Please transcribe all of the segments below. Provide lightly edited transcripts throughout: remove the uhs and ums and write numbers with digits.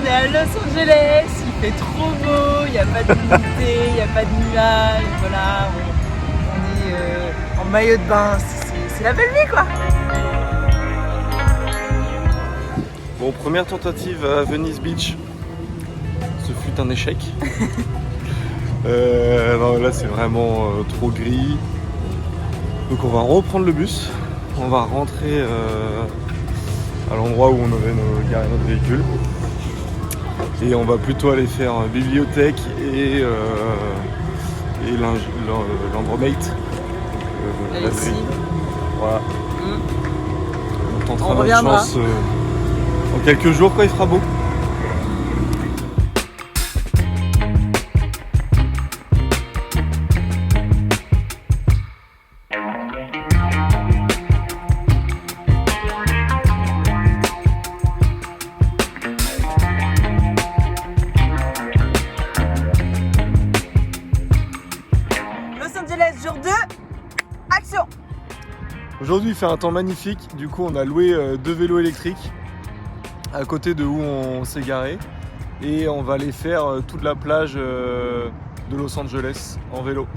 est à Los Angeles, il fait trop beau, il n'y a pas d'humidité, il n'y a pas de nuages, voilà, on est en maillot de bain, c'est la belle vie quoi. Bon, première tentative à Venice Beach, ce fut un échec. Non, là c'est vraiment trop gris, donc on va reprendre le bus, on va rentrer à l'endroit où on avait garé notre véhicule. Et on va plutôt aller faire bibliothèque et l'Andromate. Ici. Voilà. On tentera notre reviendra. chance dans quelques jours quand il fera beau. Jour 2, action! Aujourd'hui il fait un temps magnifique, du coup on a loué 2 vélos électriques à côté de où on s'est garé et on va aller faire toute la plage de Los Angeles en vélo.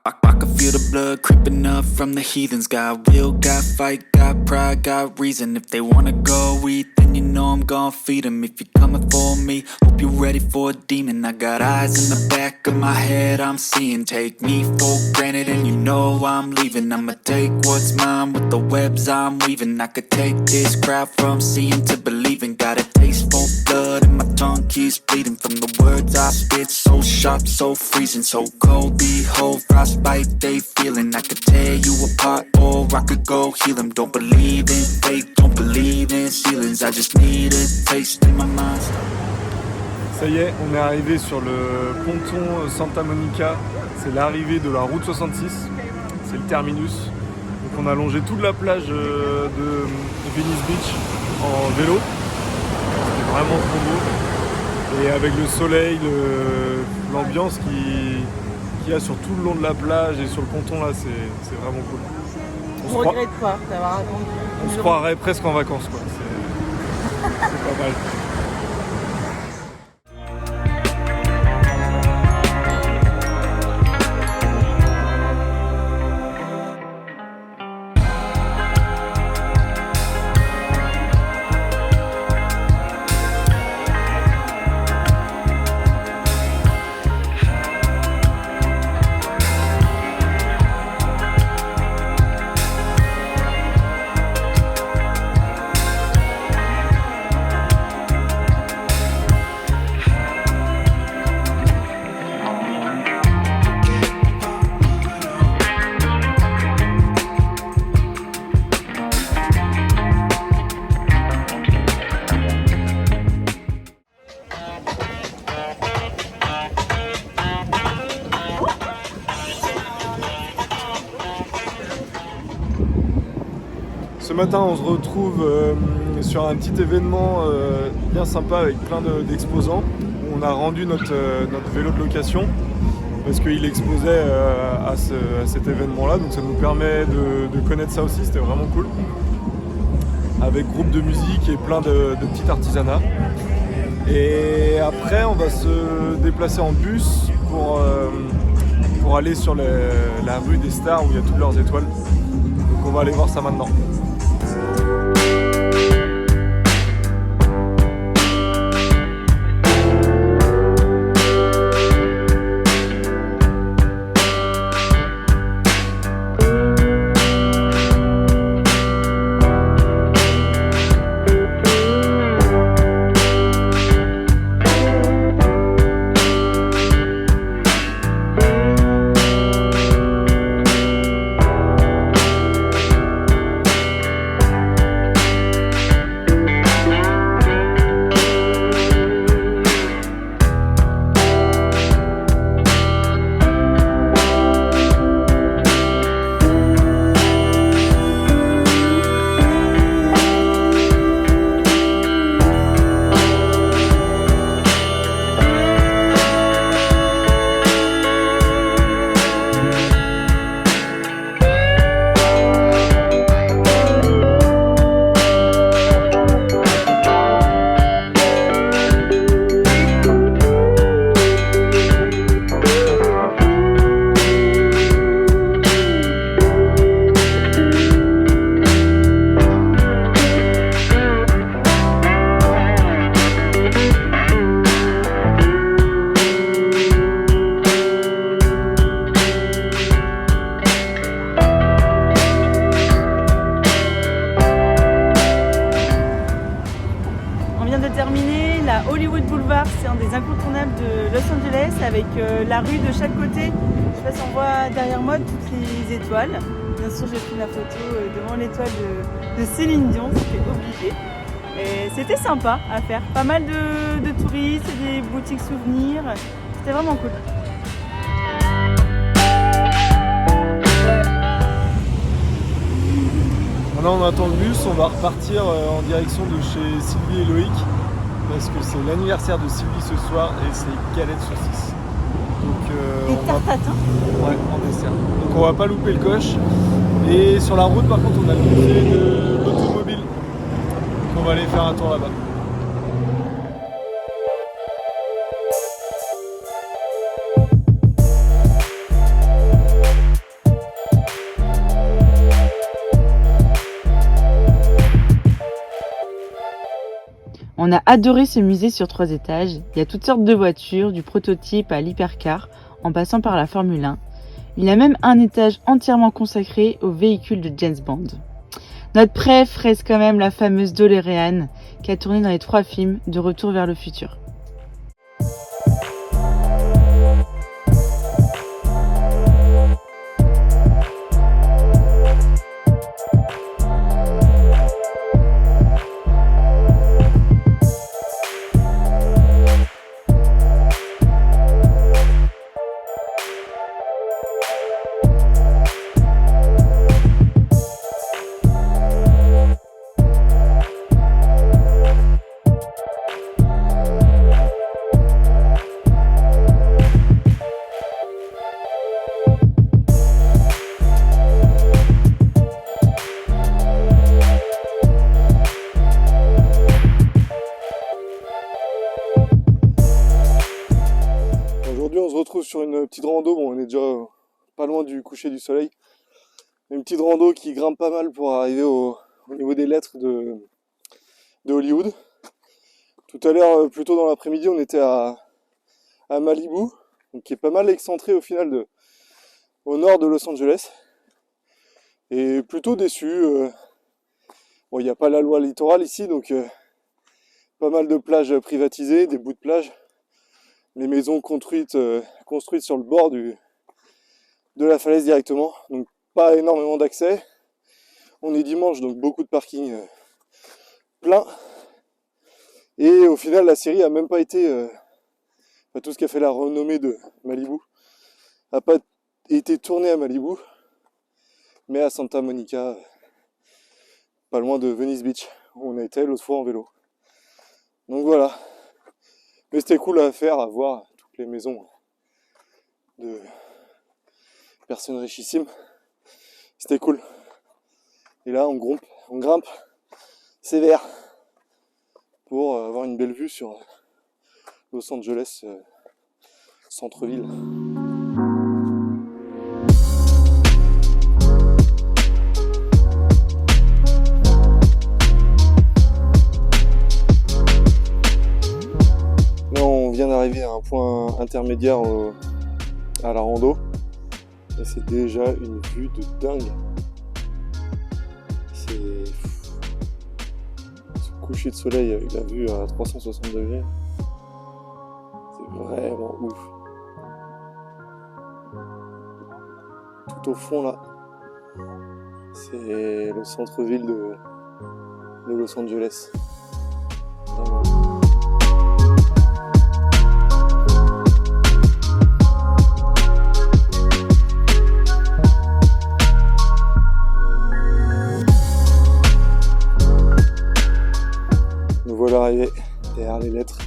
I can feel the blood creeping up from the heathens. Got will, got fight, got pride, got reason. If they wanna go eat, then you know I'm gon' feed them. If you're coming for me, hope you're ready for a demon. I got eyes in the back of my head, I'm seeing. Take me for granted and you know I'm leaving. I'ma take what's mine with the webs I'm weaving. I could take this crowd from seeing to believing. Got a taste for blood and my tongue keeps bleeding. From the words I spit, so sharp, so freezing. So cold, behold, frostbite they feeling. I could tear you apart or I could go heal them. Don't believe in fate, don't believe in ceilings. I just need a taste in my mind. Ça y est, on est arrivé sur le ponton Santa Monica. C'est l'arrivée de la route 66, c'est le terminus. Donc on a longé toute la plage de Venice Beach en vélo. C'était vraiment trop beau. Et avec le soleil, l'ambiance qu'il y a sur tout le long de la plage et sur le ponton là, c'est vraiment cool. On regrette pas d'avoir attendu. On se croirait presque en vacances quoi. C'est pas mal. Ce matin, on se retrouve sur un petit événement bien sympa avec plein d'exposants. On a rendu notre vélo de location parce qu'il exposait à cet événement-là, donc ça nous permet de connaître ça aussi, c'était vraiment cool. Avec groupe de musique et plein de petits artisanats. Et après, on va se déplacer en bus pour aller sur la rue des Stars où il y a toutes leurs étoiles. Donc on va aller voir ça maintenant. un des incontournables de Los Angeles avec la rue de chaque côté. Je sais pas si on voit derrière moi toutes les étoiles. Bien sûr, j'ai pris la photo devant l'étoile de Céline Dion, c'était obligé. Et c'était sympa à faire. Pas mal de touristes, des boutiques souvenirs. C'était vraiment cool. Là on attend le bus, on va repartir en direction de chez Sylvie et Loïc parce que c'est l'anniversaire de Sylvie ce soir et c'est galette saucisse. Donc Et tarte tatin. Ouais, en dessert. Donc on va pas louper le coche. Et sur la route par contre on a le musée de l'automobile. Donc on va aller faire un tour là-bas. On a adoré ce musée sur 3 étages. Il y a toutes sortes de voitures, du prototype à l'hypercar, en passant par la Formule 1. Il y a même un étage entièrement consacré aux véhicules de James Bond. Notre préf reste quand même la fameuse DeLorean, qui a tourné dans les 3 films de Retour vers le futur. Aujourd'hui on se retrouve sur une petite rando, bon on est déjà pas loin du coucher du soleil. Une petite rando qui grimpe pas mal pour arriver au niveau des lettres de Hollywood. Tout à l'heure, plus tôt dans l'après-midi, on était à Malibu, donc qui est pas mal excentré au final au nord de Los Angeles. Et plutôt déçu. Bon, il n'y a pas la loi littorale ici, donc pas mal de plages privatisées, des bouts de plage. Les maisons construites sur le bord de la falaise directement, donc pas énormément d'accès. On est dimanche, donc beaucoup de parking plein. Et au final, la série a même pas été... tout ce qui a fait la renommée de Malibu n'a pas été tourné à Malibu, mais à Santa Monica, pas loin de Venice Beach, où on a été l'autre fois en vélo. Donc voilà. Mais c'était cool à faire, à voir toutes les maisons de personnes richissimes. C'était cool. Et là, on grimpe sévère pour avoir une belle vue sur Los Angeles centre-ville. Là, on vient d'arriver à un point intermédiaire à la rando. Et c'est déjà une vue de dingue. C'est ce coucher de soleil avec la vue à 360 degrés. C'est vraiment ouf. Tout au fond là, c'est le centre-ville de Los Angeles. Vraiment. Nous voilà arrivés derrière les lettres.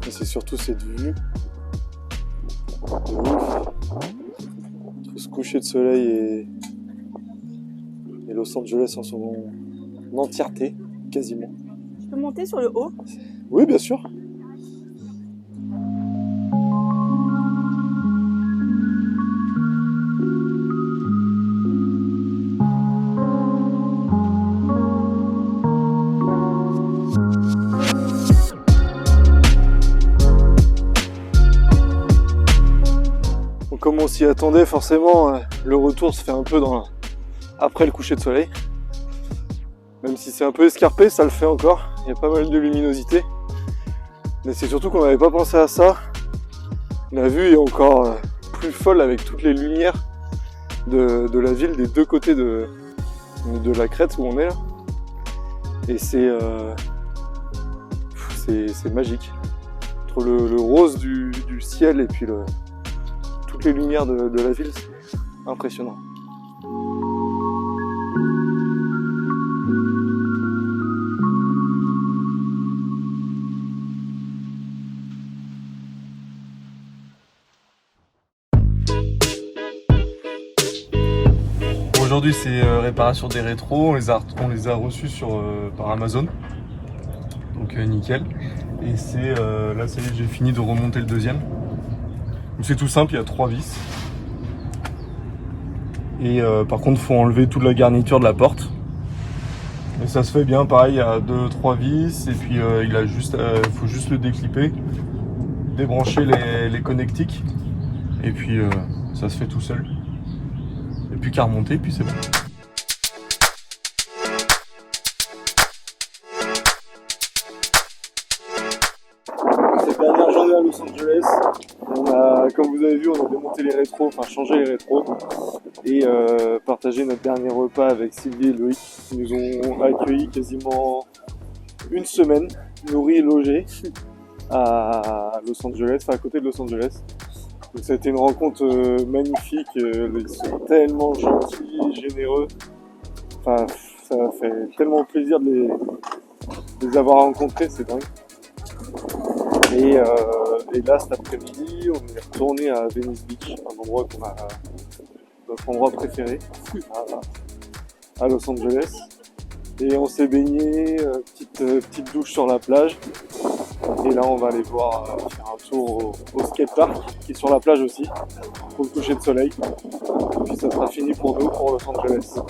Et c'est surtout cette vue de ouf. Entre ce coucher de soleil et Los Angeles en son entièreté, quasiment. Je peux monter sur le haut? Oui, bien sûr. Comme on s'y attendait, forcément, le retour se fait un peu après le coucher de soleil. Même si c'est un peu escarpé, ça le fait encore. Il y a pas mal de luminosité. Mais c'est surtout qu'on n'avait pas pensé à ça. La vue est encore plus folle avec toutes les lumières de la ville des deux côtés de la crête où on est là. Et c'est magique. Entre le rose du ciel et puis toutes les lumières de la ville, c'est impressionnant. Aujourd'hui c'est réparation des rétros, on les a reçus par Amazon, donc nickel. Et là ça y est, j'ai fini de remonter le deuxième. C'est tout simple, il y a 3 vis. Et par contre il faut enlever toute la garniture de la porte. Et ça se fait bien, pareil, il y a 2-3 vis et puis il faut juste le déclipper, débrancher les connectiques et puis ça se fait tout seul. Et puis qu'à remonter, puis c'est bon. Cette dernière journée à Los Angeles, comme vous avez vu, on a démonté les rétros, enfin changé les rétros et partagé notre dernier repas avec Sylvie et Loïc qui nous ont accueillis quasiment une semaine, nourris et logés à Los Angeles, enfin à côté de Los Angeles. Donc ça a été une rencontre magnifique, ils sont tellement gentils, généreux, enfin ça fait tellement plaisir de les avoir rencontrés, c'est dingue. Et là cet après-midi, on est retourné à Venice Beach, notre endroit préféré à Los Angeles. Et on s'est baigné, petite douche sur la plage. Et là on va aller faire un tour au skatepark qui est sur la plage aussi pour le coucher de soleil. Et puis ça sera fini pour nous pour Los Angeles.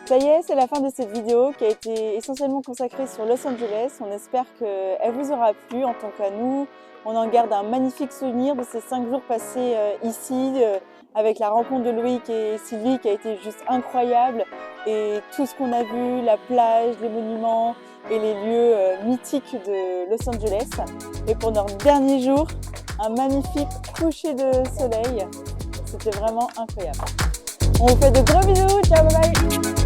Ça y est, c'est la fin de cette vidéo qui a été essentiellement consacrée sur Los Angeles. On espère qu'elle vous aura plu en tant qu'à nous. On en garde un magnifique souvenir de ces 5 jours passés ici, avec la rencontre de Loïc et Sylvie qui a été juste incroyable. Et tout ce qu'on a vu, la plage, les monuments et les lieux mythiques de Los Angeles. Et pour notre dernier jour, un magnifique coucher de soleil. C'était vraiment incroyable. On vous fait de gros bisous, ciao, bye bye!